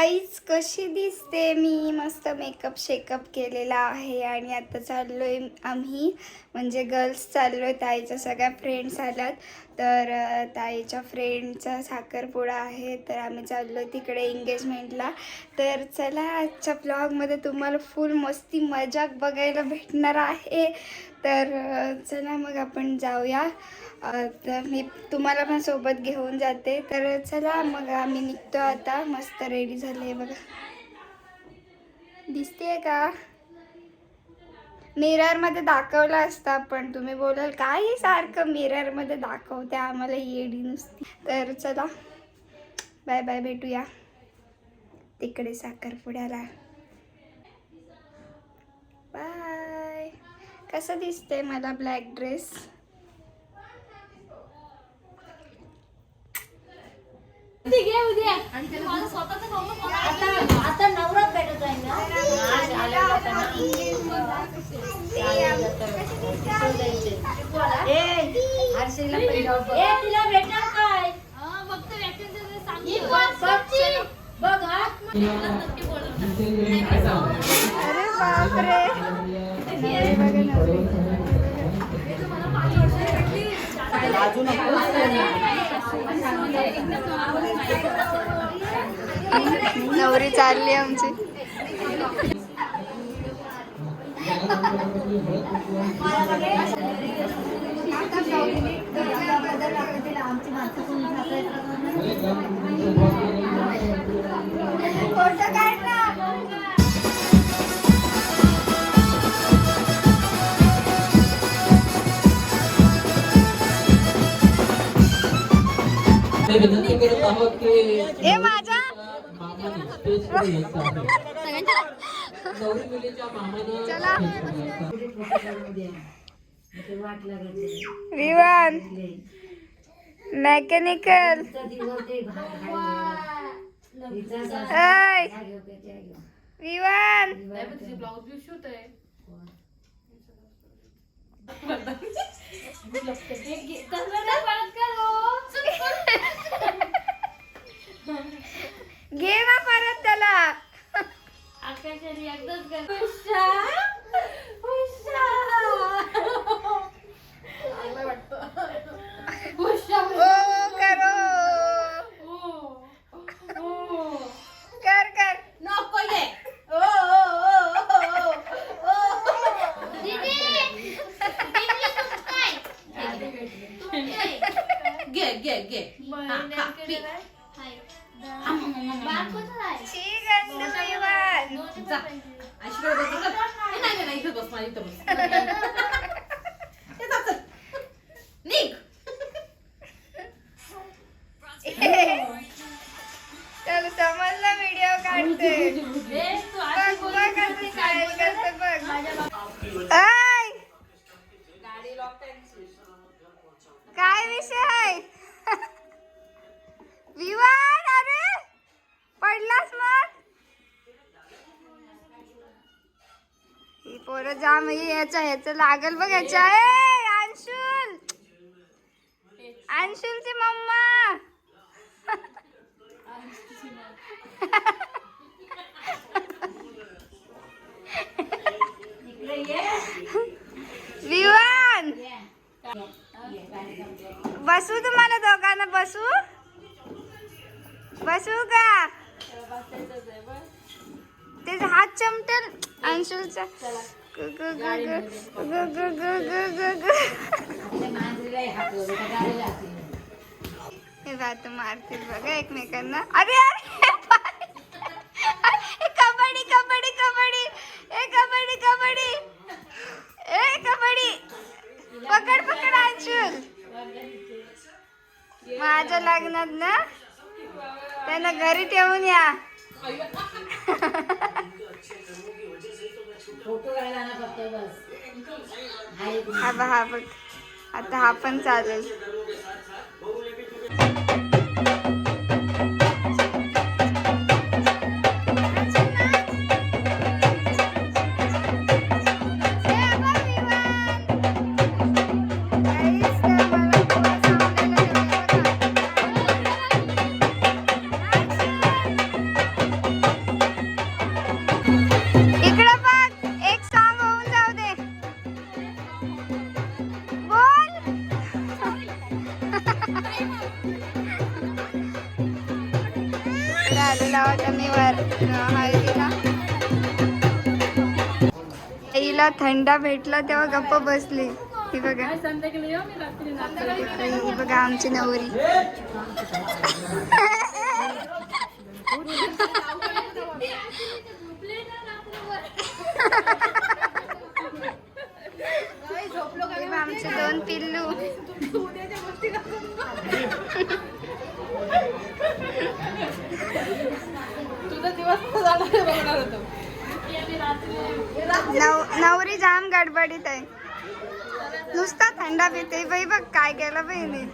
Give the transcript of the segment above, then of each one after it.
Guys कशी दिसते मी? मस्त मेकअप शेकअप केलेला आहे आणि आता चाललोय आम्ही, म्हणजे गर्ल्स चाललोय. ताईच्या सगळ्या फ्रेंड्स आल्यात, तर ताईच्या फ्रेंडचा साखरपुडा आहे, तर आम्ही चाललोय तिकडे एंगेजमेंटला. तर चला, आजच्या ब्लॉगमध्ये तुम्हाला फुल मस्ती मजाक बघायला भेटणार आहे. तर चला मग आपण जाऊया. तर मी तुम्हाला पण सोबत घेऊन जाते. तर चला मग आम्ही निघतो आता. मस्त रेडी झाले बघा, दिसते का? मिररमध्ये दाखवलं असतं, पण तुम्ही बोलाल काय सारखं मिररमध्ये दाखवते आम्हाला, येडी नुसती. तर चला, बाय बाय, भेटूया तिकडे साखरपुड्याला. बाय. कसं दिसते मला ब्लॅक ड्रेस? आता नवरात भेटत आहे ना. तिला भेटणार काय? अरे बापरे, नवरी चालली आमची. फोटो काढ ना. विनंती करत आहोत की ए माझा मामाने स्टेजवर यायचं आहे. नवरी मुलीच्या मामानं चला. विवान विवान मेकॅनिकल. ऐ विवान, घे ना परत त्याला. ओ करो, कर कर. नको ये. ठीक आहे ना विवान. चल समजला, व्हिडिओ काढते. बघ बघ कसं स्टाईल करते बघ. ऐ काय विषय आहे? विवान, अरे पडलास मग. ही पोरं जाम ह्याचं लागल बघ ह्याच्या. अंशुल, अंशुलची मम्मा. विवान, बसू तुम्हाला दोघांना? बसू बसू का? ते हात चमटेल अंशुलचा. हे बात मारतील बघा एकमेकांना. अरे अरे कबड्डी कबड्डी कबड्डी. ए कबड्डी कबड्डी. ए कबड्डी. पकड पकड अंशुल. माझ्या लग्नात ना त्यांना घरी ठेवून या. हा बघ, आता हा पण चालेल. आलेलो आहोत आम्ही हळदीला. आईला थंडा भेटला तेव्हा गप्प बसली. ही बघा, ही बघा आमची नवरी. आमचे 2 पिल्लू. नवरी जाम गडबडीत आहे. नुसता थंडा पिते बाई. बघ काय केलं बहिणी.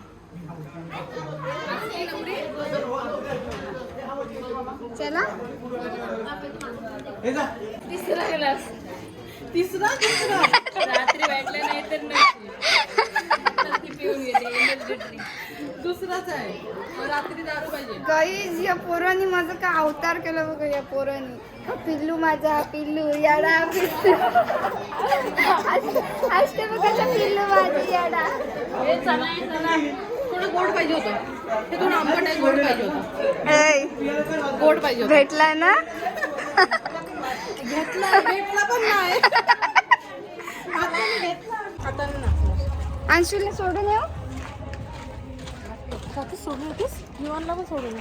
चला तिसरा रात्री भेटले नाही तर दुसराच आहे. रात्री दारू पाहिजे. गाईज या पोरांनी माझं काय अवतार केलं बघा. या पोरांनी पिल्लू माझा पिल्लू याडा पिल्लू असते बघा पिल्लू माझी याडा. हे चला थोडं गोड पाहिजे होतं. हे थोडं आंबट आहे. गोड पाहिजे होतं. गोड पाहिजे होतं. भेटला ना. भेटला पण नाही. अंशुला सोडून येऊ. सोडून होतीस निवांतला पण सोडून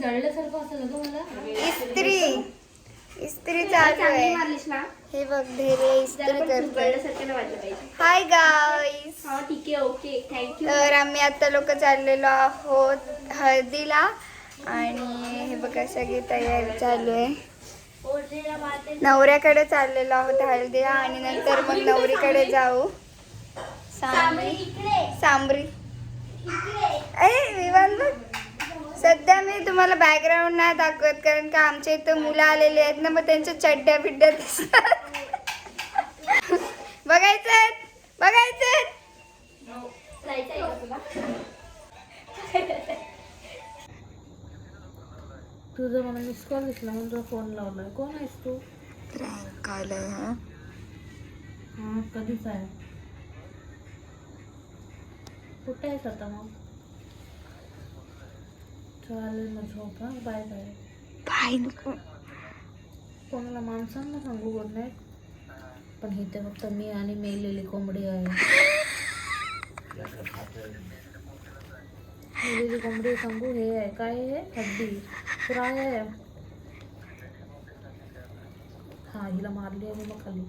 जळल्यासारखं असं ना तुम्हाला. इस्त्री चालू आहे. हे बघ धैर्य इस्त्री करते. Hi guys. ठीक आहे. Okay thank you. तर आम्ही आता लोक चाललेलो आहोत हळदीला. आणि हे बघा सगळी तयारी चालू आहे. नवऱ्याकडे चाललेलो आहोत हळदीला आणि नंतर मग नवरीकडे जाऊ. सांबरी. विवान बघ. सध्या मी तुम्हाला बॅकग्राऊंड नाही दाखवत कारण का आमच्या इथं मुलं आलेली आहेत ना. मग त्यांच्या चड्ड्या बिड्ड्या दिसतात. बघायचं बघायचं. तुझं मला मिस कॉल दिसला म्हणून तुला फोन लावलाय. कोण आहेस तू? प्रँक आलाय. हा कधीच आहे. कुठे आहेस आता मग? चालेल मग झोप. Bye bye. बाय नको. कोणाला माणसांना सांगू गुड नाईट. पण इथे फक्त मी आणि मेलेली कोंबडी आहे. मेलेली कोंबडी सांगू. हे आहे काय आहे? हड्डी फ्राय आहे. हा हिला मारली आणि मग खाली.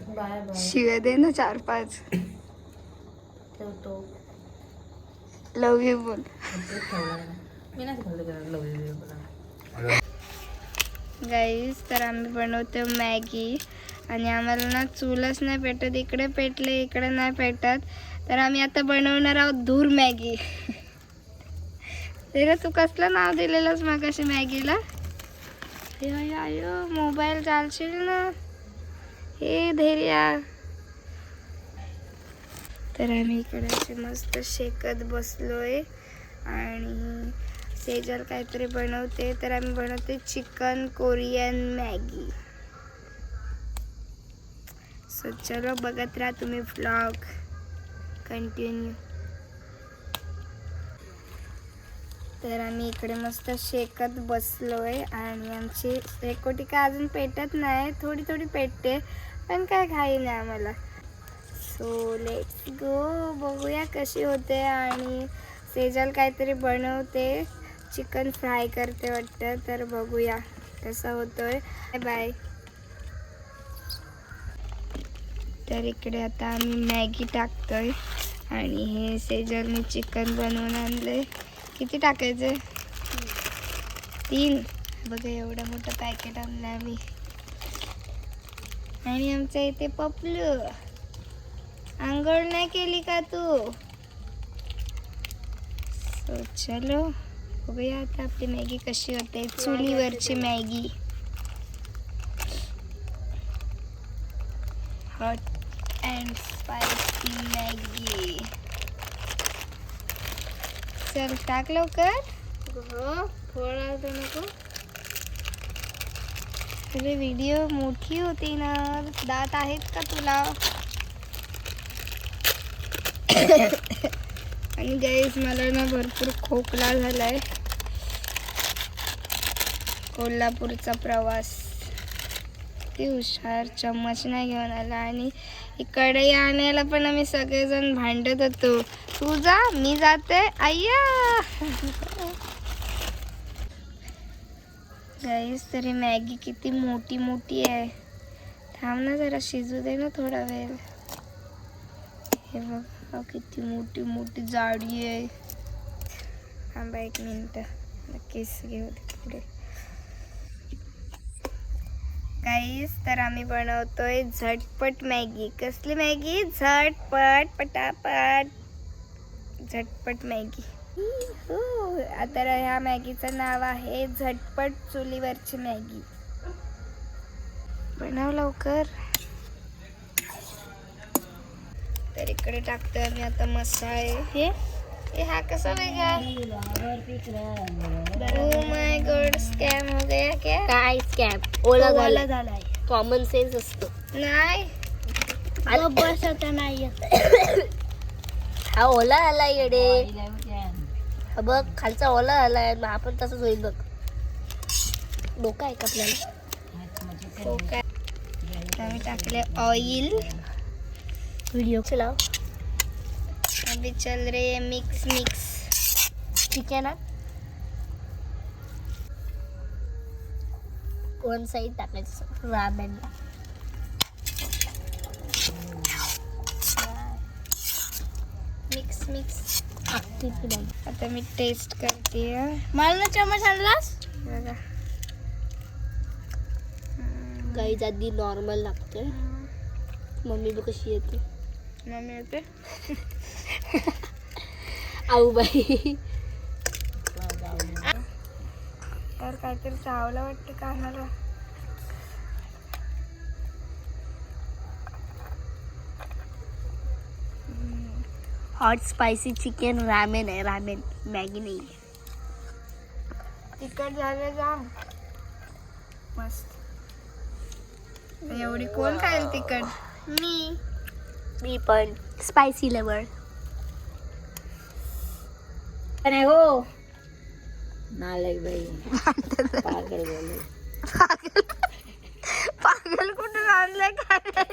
Bye bye. शिव्या दे ना 4-5. ठेवतो. लव यू बोल. मी नाही खाल्लं लव यू. गाईज तर आम्ही बनवतो मॅगी. आणि आम्हाला ना चूलच नाही पेटत. इकडे पेटले इकडे नाही पेटत. तर आम्ही आता बनवणार आहोत धूर मॅगी. तेरा तू कसलं नाव दिलेलंस मगाशी मॅगीला? अयो मोबाईल चालशील ना. हे धैर्या. तर आम्ही इकडे असे मस्त शेकत बसलोय. आणि सेजल काहीतरी बनवते. तर आम्ही बनवते चिकन कोरियन मॅगी. सो चलो बघत राहा तुम्ही व्लॉग कंटिन्यू. तर आम्ही इकडे मस्त शेकत बसलोय. आणि आमची रेकोटी काय अजून पेटत नाही. थोडी थोडी पेटते पण काय घाई नाही आम्हाला. So let's go. बघूया कशी होते. आणि सेजल काहीतरी बनवते. चिकन फ्राय करते वाटतं. तर बघूया कसा होतोय. बाय. तर इकडे आता आम्ही मॅगी टाकतोय. आणि हे सेजलने चिकन बनवून आणले. किती टाकायचे? 3. बघा एवढं मोठं पॅकेट आणलं आम्ही. आणि आमच्या इथे पपलू. आंघोळ नाही केली का तू? सो चलो बघूया आता आपली मॅगी कशी होते. चुलीवरची Maggi. Hot and spicy Maggi. चल टाक लवकर. हो थोडा तो नको. तुझी व्हिडिओ मोठी होती ना. दात आहेत का तुला? आणि गाईस मला ना भरपूर खोकला झालाय. कोल्हापूरचा प्रवास किती हुशार, चम्मच नाही घेऊन आला. आणि इकडे आणायला पण आम्ही सगळेजण भांडत होतो, तू जा मी जाते आय्या. गाईस तरी मॅगी किती मोठी मोठी आहे. थांब ना जरा शिजू दे ना थोडा वेळ. हे बघ किती मोठी मोठी जाडी आहे. थांबा 1 मिनिट, नक्कीच घेऊ दे पुढे. गाईस तर आम्ही बनवतोय झटपट मॅगी. कसली मॅगी? झटपट, पटापट, झटपट मॅगी. आता ह्या मॅगीचं नाव आहे झटपट चुलीवरची मॅगी. बनव लवकर. तर इकडे टाकतोय आम्ही आता मसाले. हे हा कसा वेगळा? ओह माय गॉड, स्कॅम हो गया क्या? काय स्कॅम? ओला वाला झालाय. कॉमन सेन्स असतो. नाही बस आता नाही. हा ओला आला येडे. हा बघ खालचा ओला आलाय, मग आपण तसंच होईल बघ. डोका आहे का आपल्याला? हो काय. आम्ही टाकले ऑइल. व्हिडिओ चलाव. अभी चल रही है मिक्स मिक्स. ठीक आहे ना. वन साइड टाकायचं रामेनला. Mix mix. आता मी टेस्ट करते. मला चम्मच आणलास? बघा गाईज आधी नॉर्मल लागतोय. मम्मी बघ कशी येते. मम्मी येते. आऊ बाई. तर काहीतरी चावलं वाटतं कानाला. हॉट स्पायसी चिकन रामेन आहे. रामेन मॅगी नाही. तिखट झालं जाम मस्त. एवढी कोण खाईल तिखट? मी पण स्पायसी लवर. नाही हो. नालायक बाई. पागल बोले. पागल कुठून आणलंय काय?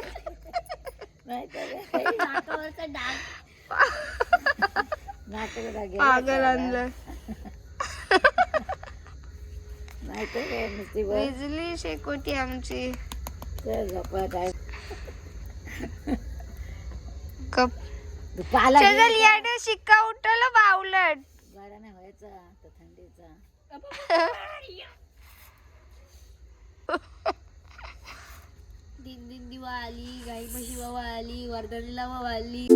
पागल आणलं. विजली शेकोटी आमची. कप चल याड शिक्का उठल बावलट. दिन दिन दिवा आली, गाई म्हशी वावा आली, वर्धनीला वावा आली.